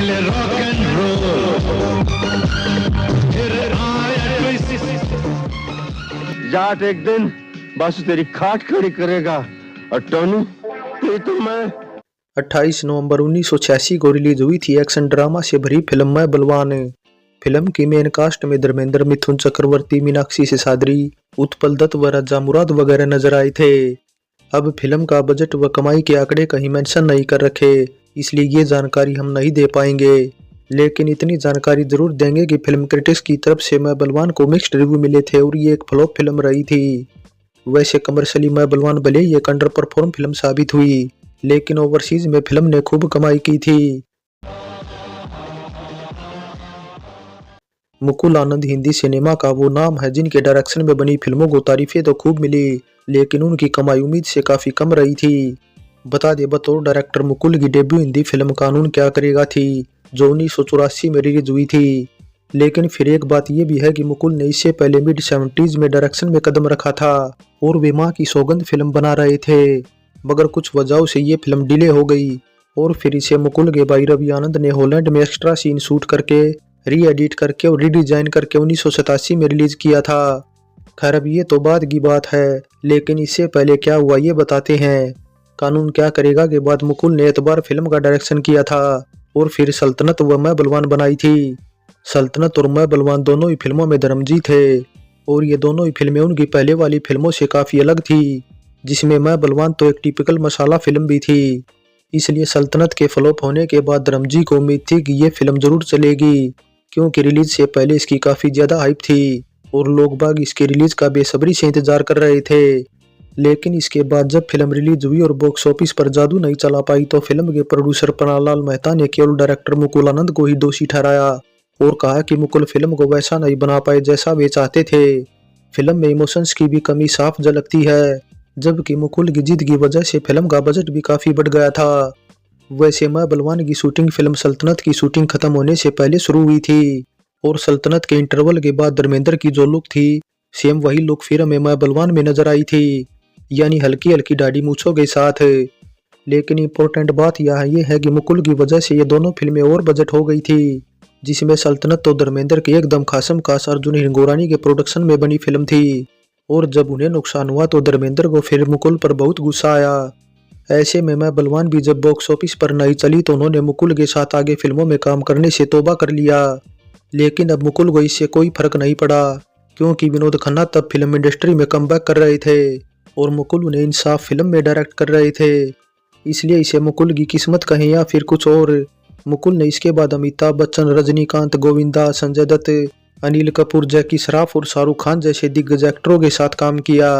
पहले rock and role, फिर आया ट्विस्ट। जाट एक दिन बस तेरी खाट खड़ी करेगा और टोनू ये तो मैं। 28 नवंबर 1986 को रिलीज हुई थी एक्शन ड्रामा से भरी फिल्म मैं बलवान। फिल्म की मेन कास्ट में धर्मेंद्र, मिथुन चक्रवर्ती, मीनाक्षी सिसाद्री, उत्पल दत्त व राजा मुराद वगैरह नजर आए थे। अब फिल्म का बजट व कमाई के आंकड़े कहीं मेंशन नहीं कर रखे, इसलिए ये जानकारी हम नहीं दे पाएंगे, लेकिन इतनी जानकारी जरूर देंगे कि फिल्म क्रिटिक्स की तरफ से मैं बलवान को मिक्स्ड रिव्यू मिले थे और ये एक फ्लॉप फिल्म रही थी। वैसे कमर्शियली मैं बलवान भले ही एक अंडर परफॉर्म फिल्म साबित हुई, लेकिन ओवरसीज में फिल्म ने खूब कमाई की थी। मुकुल आनंद हिंदी सिनेमा का वो नाम है जिनके डायरेक्शन में बनी फिल्मों को तारीफें तो खूब मिली, लेकिन उनकी कमाई उम्मीद से काफी कम रही थी। बता दे बतौर डायरेक्टर मुकुल की डेब्यू हिंदी फिल्म कानून क्या करेगा थी, जो 1984 में रिलीज हुई थी। लेकिन फिर एक बात यह भी है कि मुकुल ने इससे पहले मिड 70s में डायरेक्शन में कदम रखा था और वे मां की सौगंध फिल्म बना रहे थे, मगर कुछ वजहों से ये फिल्म डिले हो गई और फिर इसे मुकुल के भाई रवि आनंद ने हॉलैंड में एक्स्ट्रा सीन शूट करके री एडिट करके और रीडिजाइन करके 1987 में रिलीज किया था। खैर अब ये तो बाद की बात है, लेकिन इससे पहले क्या हुआ ये बताते हैं। कानून क्या करेगा के बाद मुकुल ने एतबार फिल्म का डायरेक्शन किया था और फिर सल्तनत व मैं बलवान बनाई थी। सल्तनत और मैं बलवान दोनों ही फिल्मों में धर्मजी थे और ये दोनों ही फिल्में उनकी पहले वाली फिल्मों से काफी अलग थी, जिसमें मैं बलवान तो एक टिपिकल मसाला फिल्म भी थी। इसलिए सल्तनत के फ्लॉप होने के बाद धर्मजी को उम्मीद थी कि ये फिल्म जरूर चलेगी, क्योंकि रिलीज से पहले इसकी काफी ज्यादा हाइप थी और लोग बाग इसके रिलीज का बेसब्री से इंतजार कर रहे थे। लेकिन इसके बाद जब फिल्म रिलीज हुई और बॉक्स ऑफिस पर जादू नहीं चला पाई, तो फिल्म के प्रोड्यूसर पन्नालाल मेहता ने केवल डायरेक्टर मुकुल आनंद को ही दोषी ठहराया और कहा कि मुकुल फिल्म को वैसा नहीं बना पाए जैसा वे चाहते थे। फिल्म में इमोशंस की भी कमी साफ झलकती है, जबकि मुकुल की जिद की वजह से फिल्म का बजट भी काफी बढ़ गया था। वैसे मैं बलवान की शूटिंग फिल्म सल्तनत की शूटिंग खत्म होने से पहले शुरू हुई थी और सल्तनत के इंटरवल के बाद धर्मेंद्र की जो लुक थी सेम वही लुक फिल्म में मैं बलवान में नजर आई थी, यानी हल्की हल्की दाढ़ी मूंछों के साथ। लेकिन इम्पोर्टेंट बात यह है कि मुकुल की वजह से ये दोनों फिल्में और बजट हो गई थी, जिसमें सल्तनत तो धर्मेंद्र के एकदम खासम खास अर्जुन हिंगोरानी के प्रोडक्शन में बनी फिल्म थी और जब उन्हें नुकसान हुआ तो धर्मेंद्र को फिर मुकुल पर बहुत गुस्सा आया। ऐसे में मैं बलवान भी जब बॉक्स ऑफिस पर नहीं चली तो उन्होंने मुकुल के साथ आगे फिल्मों में काम करने से तौबा कर लिया। लेकिन अब मुकुल को इससे कोई फर्क नहीं पड़ा, क्योंकि विनोद खन्ना तब फिल्म इंडस्ट्री में कमबैक कर रहे थे और मुकुल उन्हें इंसाफ फिल्म में डायरेक्ट कर रहे थे, इसलिए इसे मुकुल की किस्मत कहें या फिर कुछ और। मुकुल ने इसके बाद अमिताभ बच्चन, रजनीकांत, गोविंदा, संजय दत्त, अनिल कपूर, जैकी श्रॉफ और शाहरुख खान जैसे दिग्गज एक्टरों के साथ काम किया।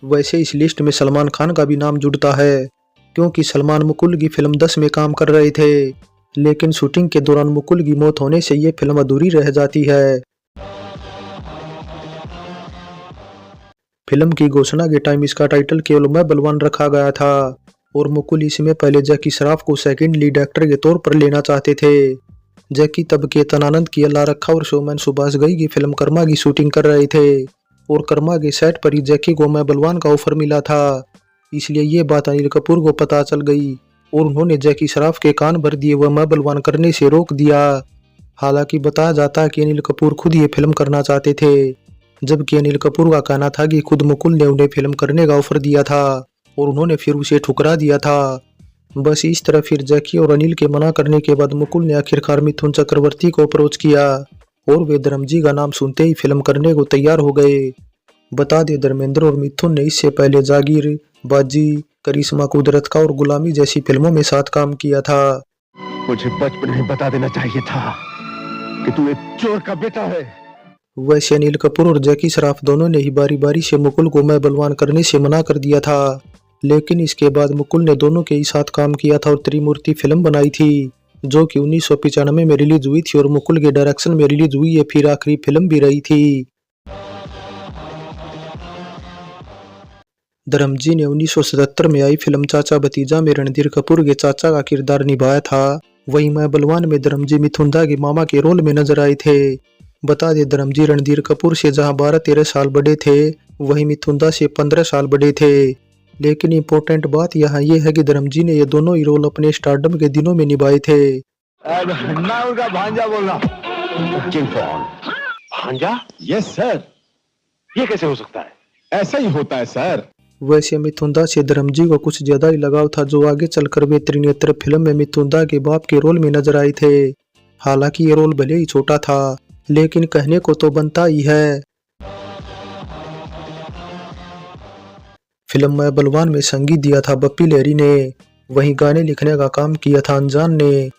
वैसे इस लिस्ट में सलमान खान का भी नाम जुड़ता है, क्योंकि सलमान मुकुल की फिल्म 10 में काम कर रहे थे, लेकिन शूटिंग के दौरान मुकुल की मौत होने से ये फिल्म अधूरी रह जाती है। फिल्म की घोषणा के टाइम इसका टाइटल केवल मैं बलवान रखा गया था और मुकुल इसमें पहले जैकी श्रॉफ को सेकंड लीड एक्टर के तौर पर लेना चाहते थे। जैकी तब केतन आनंद की अल्लाह रखा और शोमैन सुभाष घई की फिल्म कर्मा की शूटिंग कर रहे थे और कर्मा के सेट पर ही जैकी को मैं बलवान का ऑफर मिला था, इसलिए ये बात अनिल कपूर को पता चल गई और उन्होंने जैकी श्रॉफ के कान भर दिए व मैं बलवान करने से रोक दिया। हालांकि बताया जाता है कि अनिल कपूर खुद ये फिल्म करना चाहते थे, जबकि अनिल कपूर का कहना था कि खुद मुकुल ने उन्हें फिल्म करने का ऑफर दिया था और उन्होंने फिर उसे ठुकरा दिया था। बस इस तरह फिर जैकी और अनिल के मना करने के बाद मुकुल ने आखिरकार मिथुन चक्रवर्ती को अप्रोच किया और वे धर्मजी का नाम सुनते ही फिल्म करने को तैयार हो गए। बता दे धर्मेंद्र और मिथुन ने इससे पहले जागीर, बाजी, करिश्मा कुदरत का और गुलामी जैसी फिल्मों में साथ काम किया था। मुझे बचपन में बता देना चाहिए था कि तू एक चोर का बेटा है। वैसे अनिल कपूर और जैकी श्रॉफ दोनों ने ही बारी बारी से मुकुल को मैं बलवान करने से मना कर दिया था, लेकिन इसके बाद मुकुल ने दोनों के ही साथ काम किया था और त्रिमूर्ति फिल्म बनाई थी, जो कि 1995 में रिलीज हुई थी और मुकुल के डायरेक्शन में रिलीज हुई ये फिर आखिरी फिल्म भी रही थी। धर्मजी ने 1977 में आई फिल्म चाचा भतीजा में रणधीर कपूर के चाचा का किरदार निभाया था। वहीं मैं बलवान में धर्मजी मिथुन दा के मामा के रोल में नजर आए थे। बता दे धर्मजी रणधीर कपूर से जहां 12-13 साल बड़े थे, वहीं मिथुन दा से 15 साल बड़े थे। लेकिन इम्पोर्टेंट बात यहाँ ये है कि धर्मजी ने ये दोनों ही रोल अपने स्टारडम के दिनों में निभाए थे। मैं उनका भांजा बोल रहा हूँ। चिंफॉन भांजा? Yes sir. ये कैसे हो सकता है? ऐसा ही होता है सर। वैसे मिथुन से धर्मजी को कुछ ज्यादा ही लगाव था, जो आगे चलकर वे त्रिनेत्र फिल्म में मिथुन के बाप के रोल में नजर आए थे। हालांकि ये रोल भले ही छोटा था, लेकिन कहने को तो बनता ही है। फिल्म में बलवान में संगीत दिया था बप्पी लहरी ने, वहीं गाने लिखने का काम किया था अनजान ने,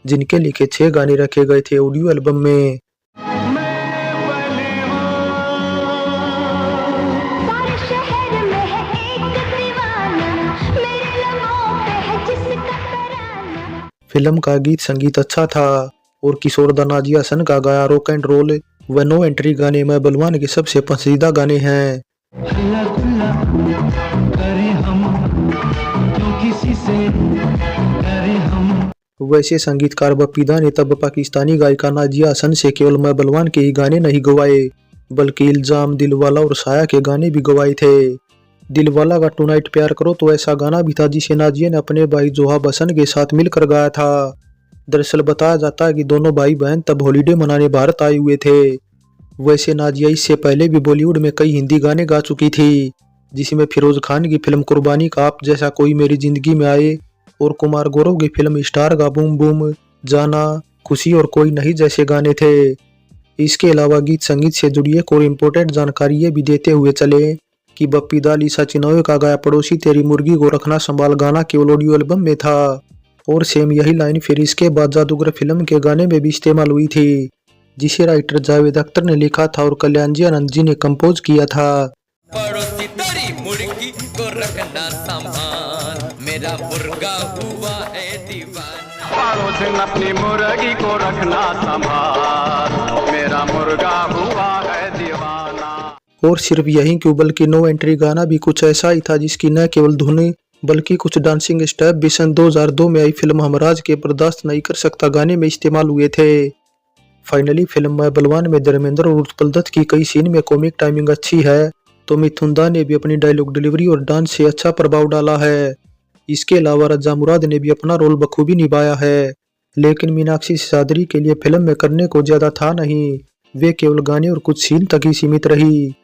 जिनके लिखे 6 गाने रखे गए थे ऑडियो एल्बम में। फिल्म का गीत संगीत अच्छा था और किशोर दा नाजिया हसन का गाया रॉक एंड रोल व नो एंट्री गाने में बलवान के सबसे पसंदीदा गाने हैं। हल्ला गुल्ला करे हम, क्यों किसी से डरे हम। वैसे संगीतकार बप्पी दा ने तब पाकिस्तानी गायिका नाजिया हसन से केवल मैं बलवान के ही गाने नहीं गवाए, बल्कि इल्जाम, दिलवाला और साया के गाने भी गवाए थे। दिलवाला का टुनाइट प्यार करो तो ऐसा गाना भी था जिसे नाजिया ने अपने भाई जोहाब हसन के साथ मिलकर गाया था। दरअसल बताया जाता है कि दोनों भाई बहन तब हॉलीडे मनाने भारत आए हुए थे। वैसे नाजिया इससे पहले भी बॉलीवुड में कई हिंदी गाने गा चुकी थी, जिसमें फिरोज खान की फिल्म कुर्बानी का आप जैसा कोई मेरी जिंदगी में आए और कुमार गौरव की फिल्म स्टार का बूम बूम, जाना, खुशी और कोई नहीं जैसे गाने थे। इसके अलावा गीत संगीत से जुड़ी एक और इम्पोर्टेंट जानकारी ये भी देते हुए चले कि बप्पी दा लीसा चिनोय का गाया पड़ोसी तेरी मुर्गी को रखना संभाल गाना केवल ऑडियो एल्बम में था, और सेम यही लाइन फिर इसके बाद जादूगर फिल्म के गाने में भी इस्तेमाल हुई थी, जिसे राइटर जावेद अख्तर ने लिखा था और कल्याण जी आनंद जी ने कंपोज किया था। पड़ोसी तेरी मुर्गी को रखना संभाल, मेरा मुर्गा हुआ है दीवाना। पड़ोसी अपनी मुर्गी को रखना संभाल, मेरा मुर्गा हुआ है दीवाना। और सिर्फ यही क्यों, बल्कि नो एंट्री गाना भी कुछ ऐसा ही था जिसकी न केवल धुन बल्कि कुछ डांसिंग स्टेप भी सन 2002 में आई फिल्म हमराज के बर्दाश्त नहीं कर सकता गाने में इस्तेमाल हुए थे। फाइनली फिल्म में बलवान में धर्मेंद्र और उत्पल दत्त की कई सीन में कॉमिक टाइमिंग अच्छी है, तो मिथुन दा ने भी अपनी डायलॉग डिलीवरी और डांस से अच्छा प्रभाव डाला है। इसके अलावा रजा मुराद ने भी अपना रोल बखूबी निभाया है, लेकिन मीनाक्षी सादरी के लिए फिल्म में करने को ज्यादा था नहीं, वे केवल गाने और कुछ सीन तक ही सीमित रही।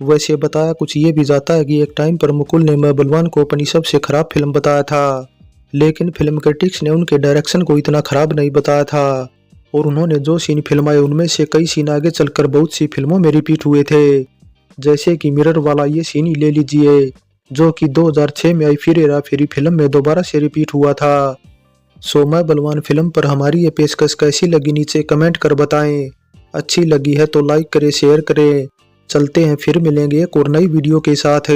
वैसे बताया कुछ ये भी जाता है कि एक टाइम पर मुकुल ने मैं बलवान को अपनी सबसे खराब फिल्म बताया था, लेकिन फिल्म क्रिटिक्स ने उनके डायरेक्शन को इतना खराब नहीं बताया था, और उन्होंने जो सीन फिल्माए उनमें से कई सीन आगे चलकर बहुत सी फिल्मों में रिपीट हुए थे, जैसे कि मिरर वाला ये सीन ही ले लीजिए, जो कि 2006 में आई फिर हेरा फेरी फिल्म में दोबारा से रिपीट हुआ था। सो मैं बलवान फिल्म पर हमारी ये पेशकश कैसी लगी नीचे कमेंट कर बताएं। अच्छी लगी है तो लाइक करें, शेयर करें। चलते हैं, फिर मिलेंगे एक और नई वीडियो के साथ।